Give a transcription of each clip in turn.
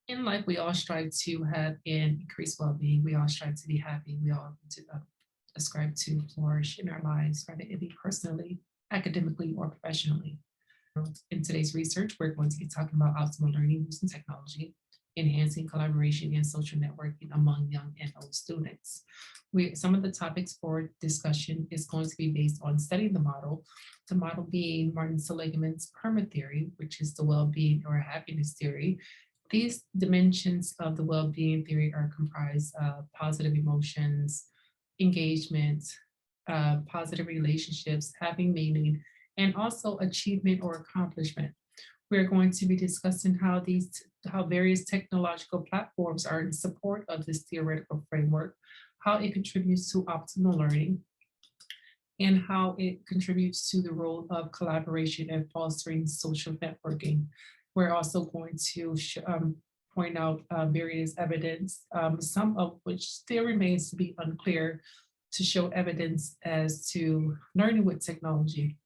In life, we all strive to have an increased well-being. We all strive to be happy. We all ascribe to flourish in our lives, whether it be personally, academically, or professionally. In today's research, we're going to be talking about optimal learning using technology, enhancing collaboration and social networking among young and old students. Some of the topics for discussion is going to be based on studying the model being Martin Seligman's PERMA theory, which is the well-being or happiness theory. These dimensions of the well-being theory are comprised of positive emotions, engagement, positive relationships, having meaning, and also achievement or accomplishment. We're going to be discussing how various technological platforms are in support of this theoretical framework, how it contributes to optimal learning, and how it contributes to the role of collaboration and fostering social networking. We're also going to point out various evidence, some of which still remains to be unclear, to show evidence as to learning with technology.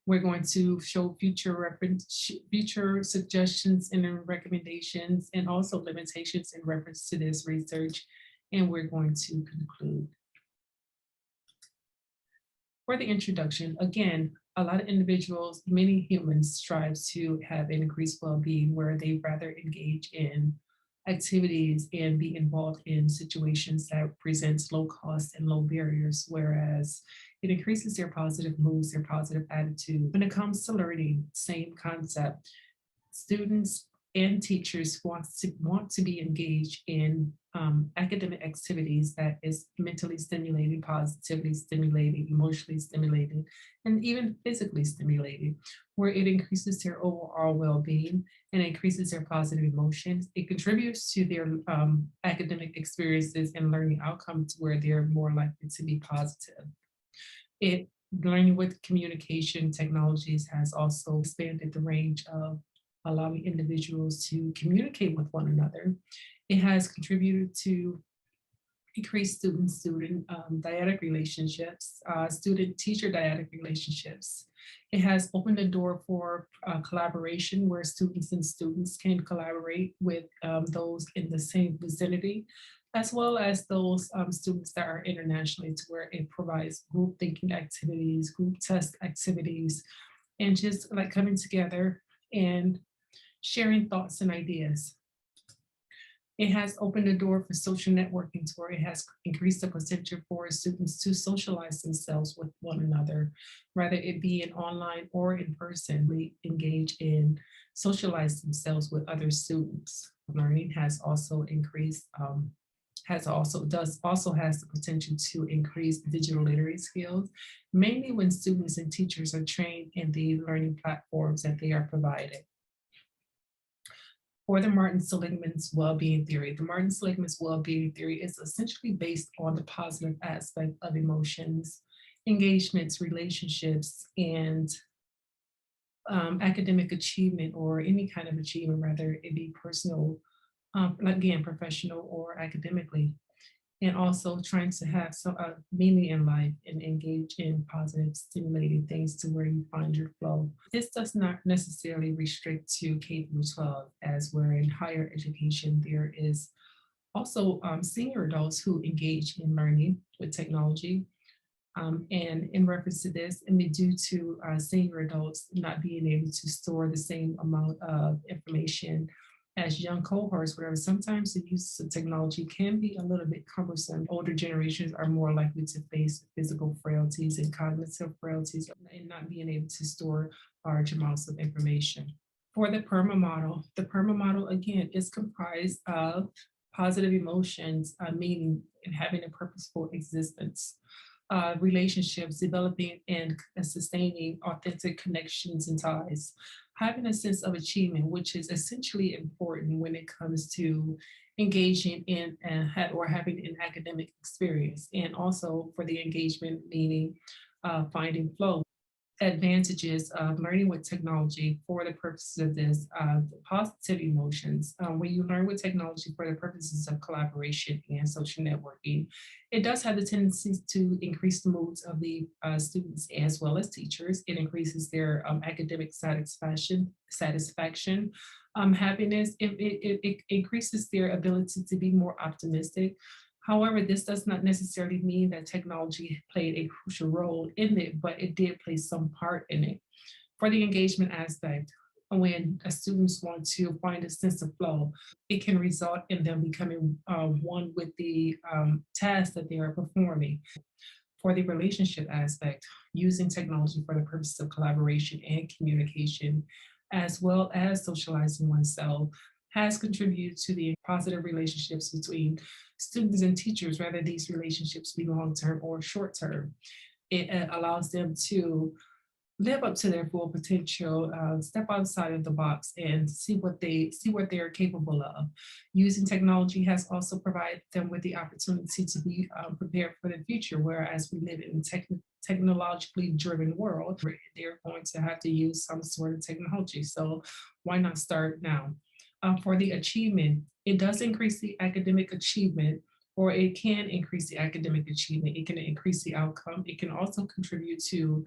We're going to show future suggestions and recommendations, and also limitations in reference to this research. And we're going to conclude. For the introduction, again, a lot of individuals, many humans strive to have an increased well-being where they rather engage in activities and be involved in situations that presents low cost and low barriers, whereas it increases their positive moods, their positive attitude. When it comes to learning, same concept. Students and teachers want to be engaged in academic activities that is mentally stimulating, positively stimulating, emotionally stimulating, and even physically stimulating, where it increases their overall well-being and increases their positive emotions. It contributes to their academic experiences and learning outcomes where they're more likely to be positive. Learning with communication technologies has also expanded the range of allowing individuals to communicate with one another. It has contributed to increased student-student dyadic relationships, student-teacher dyadic relationships. It has opened the door for collaboration where students and students can collaborate with those in the same vicinity, as well as those students that are internationally, to where it provides group thinking activities, group test activities, and just like coming together and sharing thoughts and ideas. It has opened the door for social networking, to where it has increased the potential for students to socialize themselves with one another, whether it be in online or in person. We engage in socialize themselves with other students. Learning has also increased, has the potential to increase digital literacy skills, mainly when students and teachers are trained in the learning platforms that they are provided. For the Martin Seligman's well-being theory, the Martin Seligman's well-being theory is essentially based on the positive aspect of emotions, engagements, relationships, and academic achievement, or any kind of achievement, whether it be personal, again, professional or academically, and also trying to have some meaning in life and engage in positive, stimulating things to where you find your flow. This does not necessarily restrict to K through 12, as where in higher education, there is also senior adults who engage in learning with technology. And in reference to this, and due to senior adults not being able to store the same amount of information as young cohorts, where sometimes the use of technology can be a little bit cumbersome. Older generations are more likely to face physical frailties and cognitive frailties and not being able to store large amounts of information. For the PERMA model again is comprised of positive emotions, meaning and having a purposeful existence, relationships, developing and sustaining authentic connections and ties, having a sense of achievement, which is essentially important when it comes to engaging in or having an academic experience, and also for the engagement, meaning finding flow. advantages of learning with technology for the purposes of this, the positive emotions. When you learn with technology for the purposes of collaboration and social networking, it does have the tendency to increase the moods of the students as well as teachers. It increases their academic satisfaction, happiness. It increases their ability to be more optimistic. However, this does not necessarily mean that technology played a crucial role in it, but it did play some part in it. For the engagement aspect, when students want to find a sense of flow, it can result in them becoming one with the task that they are performing. For the relationship aspect, using technology for the purpose of collaboration and communication, as well as socializing oneself, has contributed to the positive relationships between students and teachers, whether these relationships be long term or short term. It allows them to live up to their full potential, step outside of the box and see what they are capable of. Using technology has also provided them with the opportunity to be prepared for the future, whereas we live in a technologically driven world, they're going to have to use some sort of technology. So why not start now? For the achievement, it does increase the academic achievement, or it can increase the academic achievement. It can increase the outcome. It can also contribute to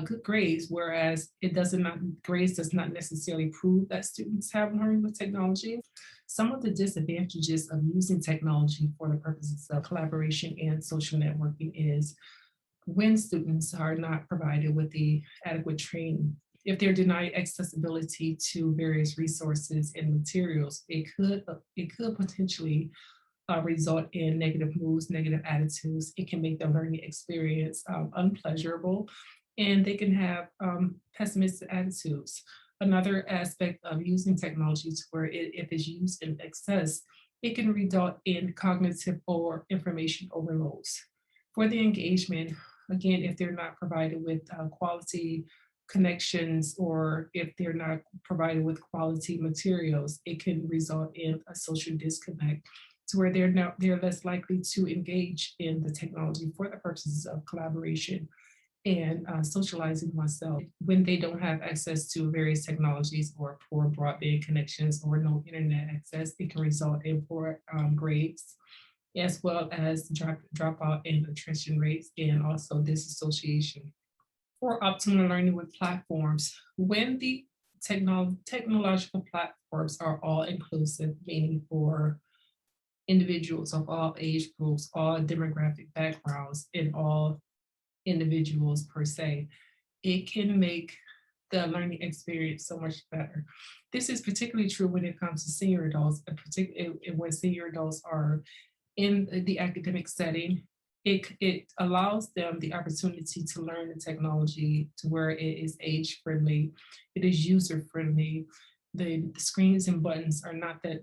good grades, whereas it doesn't not grades does not necessarily prove that students have learned with technology. Some of the disadvantages of using technology for the purposes of collaboration and social networking is when students are not provided with the adequate training. If they're denied accessibility to various resources and materials, it could potentially result in negative moods, negative attitudes. It can make the learning experience unpleasurable, and they can have pessimistic attitudes. Another aspect of using technology to where if it's used in excess, it can result in cognitive or information overloads. For the engagement, again, if they're not provided with quality connections, or if they're not provided with quality materials, it can result in a social disconnect to where they're less likely to engage in the technology for the purposes of collaboration and socializing oneself. When they don't have access to various technologies or poor broadband connections or no internet access, it can result in poor grades, as well as dropout and attrition rates, and also disassociation. For optimal learning with platforms, when the technological platforms are all inclusive, meaning for individuals of all age groups, all demographic backgrounds, and all individuals per se, it can make the learning experience so much better. This is particularly true when it comes to senior adults, and particularly when senior adults are in the academic setting. It allows them the opportunity to learn the technology to where it is age friendly, it is user friendly. The screens and buttons are not that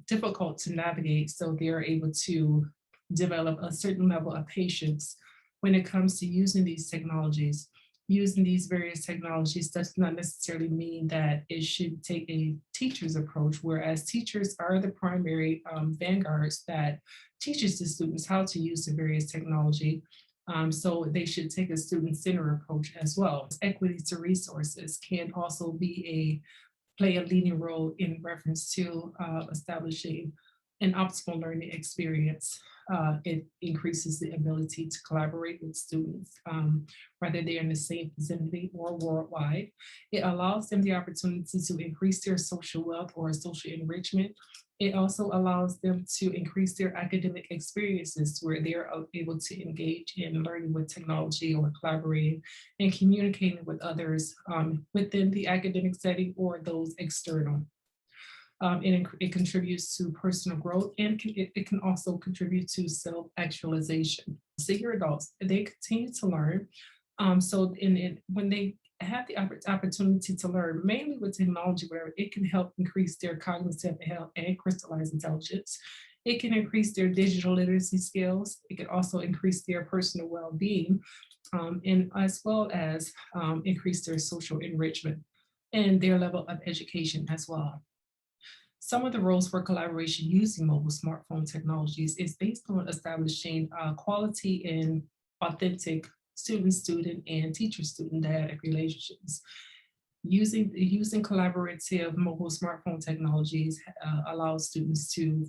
difficult to navigate, so they're able to develop a certain level of patience when it comes to using these technologies. Using these various technologies does not necessarily mean that it should take a teacher's approach, whereas teachers are the primary vanguards that teaches the students how to use the various technology. So they should take a student-centered approach as well. Equity to resources can also be play a leading role in reference to establishing an optimal learning experience. It increases the ability to collaborate with students, whether they're in the same vicinity or worldwide. It allows them the opportunity to increase their social wealth or social enrichment. It also allows them to increase their academic experiences where they're able to engage in learning with technology or collaborating and communicating with others within the academic setting or those external. It contributes to personal growth, and it can also contribute to self-actualization. Senior adults, they continue to learn. When they have the opportunity to learn, mainly with technology, where it can help increase their cognitive health and crystallized intelligence. It can increase their digital literacy skills. It can also increase their personal well-being, and as well as increase their social enrichment and their level of education as well. Some of the roles for collaboration using mobile smartphone technologies is based on establishing quality and authentic student-student, and teacher-student dyadic relationships. Using collaborative mobile smartphone technologies allows students to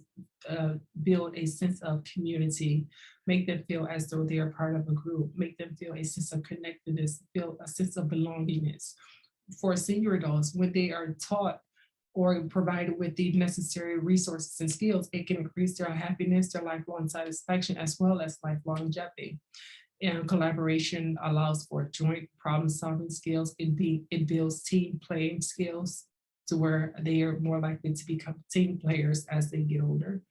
build a sense of community, make them feel as though they are part of a group, make them feel a sense of connectedness, feel a sense of belongingness. For senior adults, when they are taught or provided with the necessary resources and skills, it can increase their happiness, their lifelong satisfaction, as well as lifelong longevity. And collaboration allows for joint problem solving skills. It builds team playing skills to where they are more likely to become team players as they get older.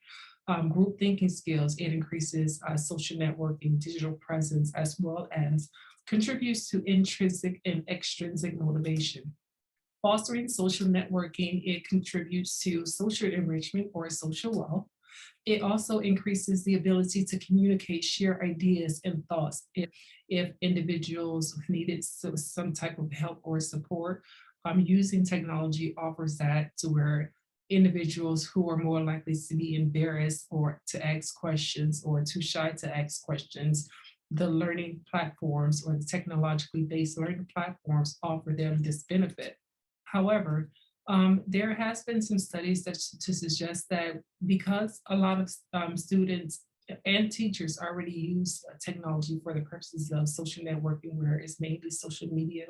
Group thinking skills, it increases social networking, digital presence, as well as contributes to intrinsic and extrinsic motivation. Fostering social networking, it contributes to social enrichment or social wealth. It also increases the ability to communicate, share ideas and thoughts. If individuals needed some type of help or support, using technology offers that to where individuals who are more likely to be embarrassed or to ask questions or too shy to ask questions, the learning platforms or the technologically based learning platforms offer them this benefit. However, there has been some studies that to suggest that because a lot of students and teachers already use technology for the purposes of social networking, where it's mainly social media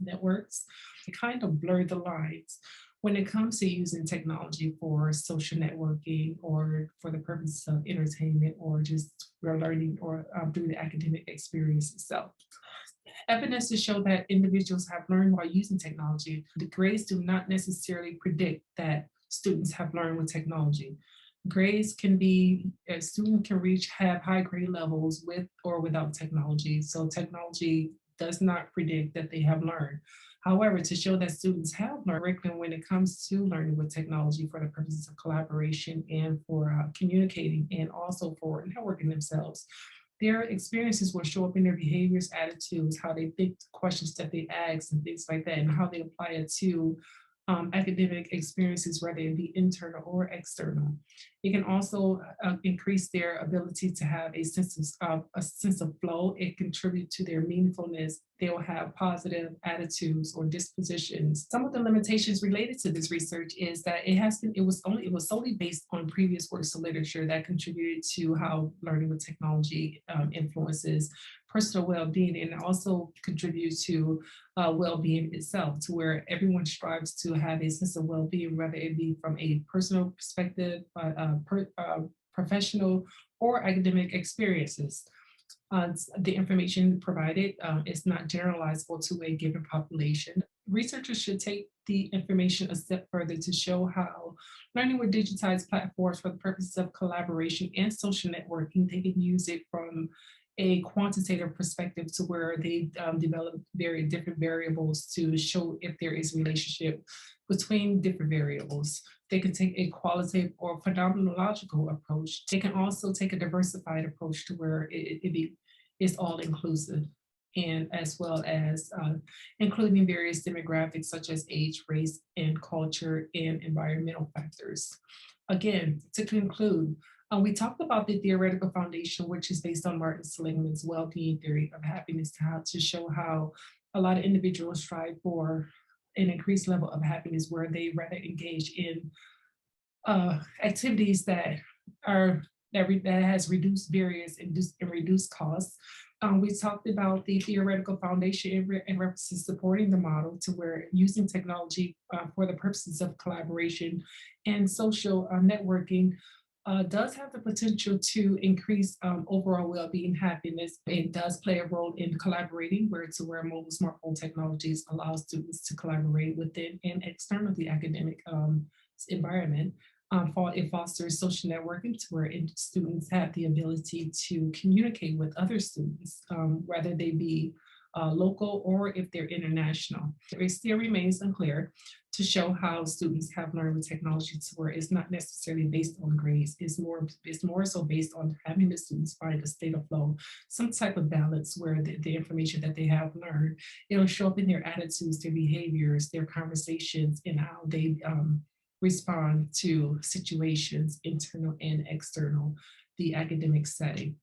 networks, it kind of blur the lines when it comes to using technology for social networking or for the purposes of entertainment or just for learning or through the academic experience itself. Evidence to show that individuals have learned while using technology. The grades do not necessarily predict that students have learned with technology. Grades can be, a student can have high grade levels with or without technology. So technology does not predict that they have learned. However, to show that students have learned curriculum when it comes to learning with technology for the purposes of collaboration and for communicating and also for networking themselves, their experiences will show up in their behaviors, attitudes, how they think, questions that they ask, and things like that, and how they apply it to academic experiences, whether it be internal or external. It can also increase their ability to have a sense of flow. It contributes to their meaningfulness. They will have positive attitudes or dispositions. Some of the limitations related to this research is that it was solely based on previous works of literature that contributed to how learning with technology influences personal well-being, and also contributes to well-being itself, to where everyone strives to have a sense of well-being, whether it be from a personal perspective, professional, or academic experiences. The information provided is not generalizable to a given population. Researchers should take the information a step further to show how learning with digitized platforms for the purposes of collaboration and social networking, they can use it from a quantitative perspective to where they develop very different variables to show if there is a relationship between different variables. They can take a qualitative or phenomenological approach. They can also take a diversified approach to where it's all inclusive, and as well as including various demographics such as age, race, and culture, and environmental factors. Again, to conclude, we talked about the theoretical foundation, which is based on Martin Seligman's well-being theory of happiness, to show how a lot of individuals strive for an increased level of happiness where they rather engage in activities that has reduced barriers and reduced costs. We talked about the theoretical foundation in reference to supporting the model, to where using technology for the purposes of collaboration and social networking does have the potential to increase overall well-being, happiness. It does play a role in collaborating, to where mobile smartphone technologies allow students to collaborate within and external the academic environment. It fosters social networking, to where students have the ability to communicate with other students, whether they be local or if they're international. It still remains unclear to show how students have learned with technology, to where it's not necessarily based on grades. It's more so based on having the students find a state of flow, some type of balance where the information that they have learned, it'll show up in their attitudes, their behaviors, their conversations, and how they respond to situations, internal and external, the academic setting.